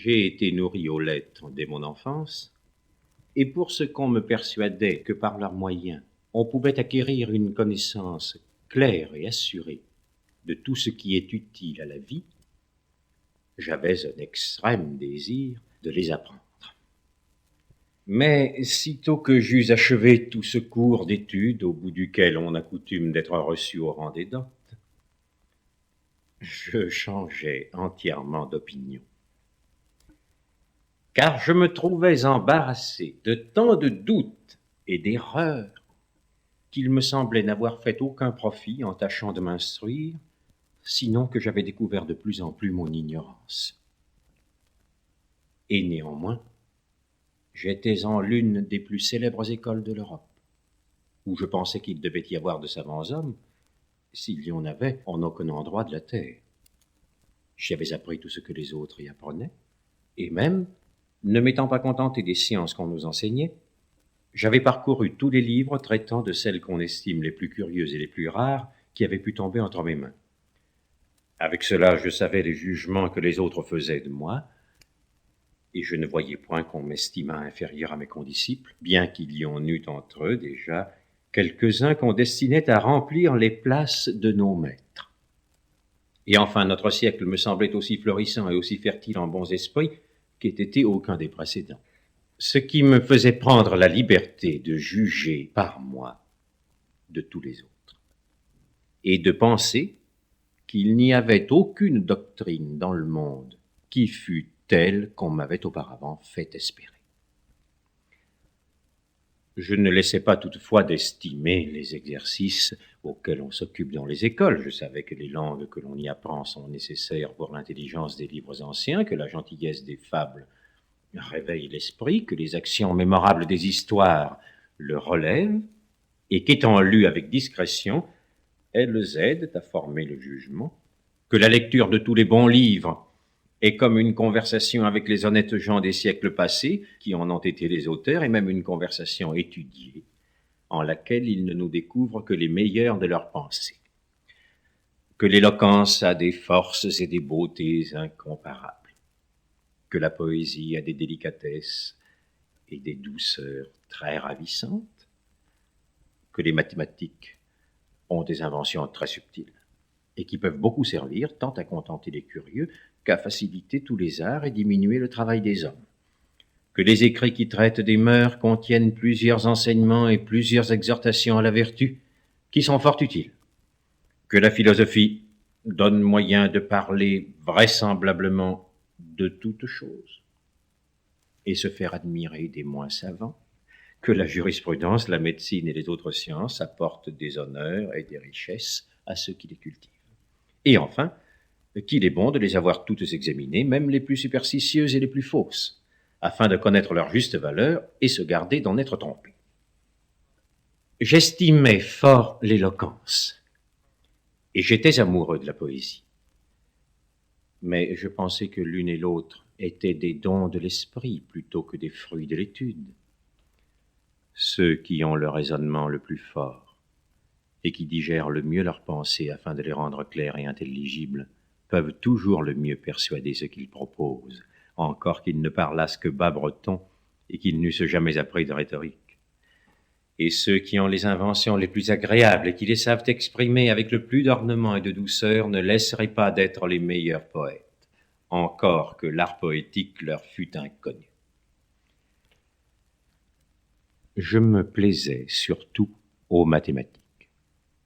J'ai été nourri aux lettres dès mon enfance, et pour ce qu'on me persuadait que par leurs moyens on pouvait acquérir une connaissance claire et assurée de tout ce qui est utile à la vie, j'avais un extrême désir de les apprendre. Mais sitôt que j'eus achevé tout ce cours d'études au bout duquel on a coutume d'être reçu au rang des doctes, je changeai entièrement d'opinion. Car je me trouvais embarrassé de tant de doutes et d'erreurs qu'il me semblait n'avoir fait aucun profit en tâchant de m'instruire, sinon que j'avais découvert de plus en plus mon ignorance. Et néanmoins, j'étais en l'une des plus célèbres écoles de l'Europe, où je pensais qu'il devait y avoir de savants hommes, s'il y en avait en aucun endroit de la terre. J'y avais appris tout ce que les autres y apprenaient, et même, ne m'étant pas contenté des sciences qu'on nous enseignait, j'avais parcouru tous les livres traitant de celles qu'on estime les plus curieuses et les plus rares qui avaient pu tomber entre mes mains. Avec cela, je savais les jugements que les autres faisaient de moi, et je ne voyais point qu'on m'estimât inférieur à mes condisciples, bien qu'il y en eût entre eux déjà quelques-uns qu'on destinait à remplir les places de nos maîtres. Et enfin, notre siècle me semblait aussi florissant et aussi fertile en bons esprits qu'ait été aucun des précédents. Ce qui me faisait prendre la liberté de juger par moi de tous les autres, et de penser qu'il n'y avait aucune doctrine dans le monde qui fût telle qu'on m'avait auparavant fait espérer. Je ne laissais pas toutefois d'estimer les exercices auxquels on s'occupe dans les écoles. Je savais que les langues que l'on y apprend sont nécessaires pour l'intelligence des livres anciens, que la gentillesse des fables réveille l'esprit, que les actions mémorables des histoires le relèvent, et qu'étant lues avec discrétion, elles aident à former le jugement, que la lecture de tous les bons livres est comme une conversation avec les honnêtes gens des siècles passés, qui en ont été les auteurs, et même une conversation étudiée, en laquelle ils ne nous découvrent que les meilleurs de leurs pensées. Que l'éloquence a des forces et des beautés incomparables, que la poésie a des délicatesses et des douceurs très ravissantes, que les mathématiques ont des inventions très subtiles, et qui peuvent beaucoup servir tant à contenter les curieux qu'à faciliter tous les arts et diminuer le travail des hommes. Que les écrits qui traitent des mœurs contiennent plusieurs enseignements et plusieurs exhortations à la vertu, qui sont fort utiles. Que la philosophie donne moyen de parler vraisemblablement de toutes choses, et se faire admirer des moins savants. Que la jurisprudence, la médecine et les autres sciences apportent des honneurs et des richesses à ceux qui les cultivent. Et enfin, qu'il est bon de les avoir toutes examinées, même les plus superstitieuses et les plus fausses, afin de connaître leur juste valeur et se garder d'en être trompé. J'estimais fort l'éloquence, et j'étais amoureux de la poésie. Mais je pensais que l'une et l'autre étaient des dons de l'esprit plutôt que des fruits de l'étude. Ceux qui ont le raisonnement le plus fort et qui digèrent le mieux leurs pensées afin de les rendre claires et intelligibles peuvent toujours le mieux persuader ce qu'ils proposent, encore qu'ils ne parlassent que bas breton et qu'ils n'eussent jamais appris de rhétorique. Et ceux qui ont les inventions les plus agréables et qui les savent exprimer avec le plus d'ornement et de douceur ne laisseraient pas d'être les meilleurs poètes, encore que l'art poétique leur fût inconnu. Je me plaisais surtout aux mathématiques,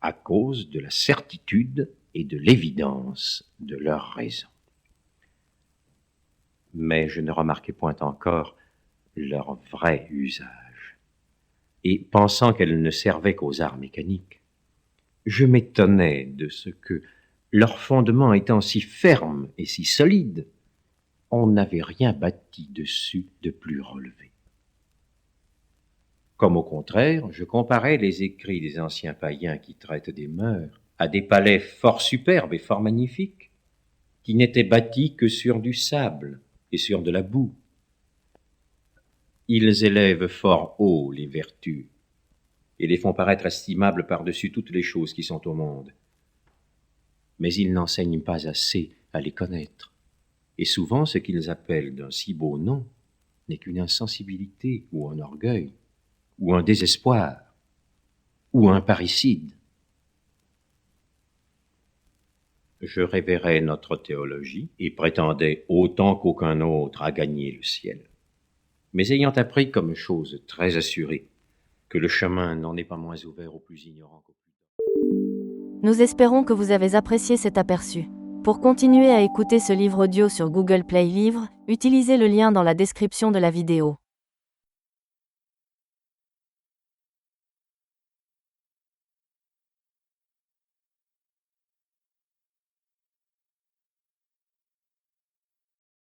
à cause de la certitude et de l'évidence de leurs raisons. Mais je ne remarquais point encore leur vrai usage. Et pensant qu'elles ne servaient qu'aux arts mécaniques, je m'étonnais de ce que, leur fondement étant si ferme et si solide, on n'avait rien bâti dessus de plus relevé. Comme au contraire, je comparais les écrits des anciens païens qui traitent des mœurs à des palais fort superbes et fort magnifiques, qui n'étaient bâtis que sur du sable et sur de la boue. Ils élèvent fort haut les vertus et les font paraître estimables par-dessus toutes les choses qui sont au monde. Mais ils n'enseignent pas assez à les connaître. Et souvent, ce qu'ils appellent d'un si beau nom n'est qu'une insensibilité ou un orgueil, ou un désespoir, ou un parricide. Je révérais notre théologie et prétendais autant qu'aucun autre à gagner le ciel. Mais ayant appris comme chose très assurée que le chemin n'en est pas moins ouvert aux plus ignorants qu'aux plus... Nous espérons que vous avez apprécié cet aperçu. Pour continuer à écouter ce livre audio sur Google Play Livres, utilisez le lien dans la description de la vidéo.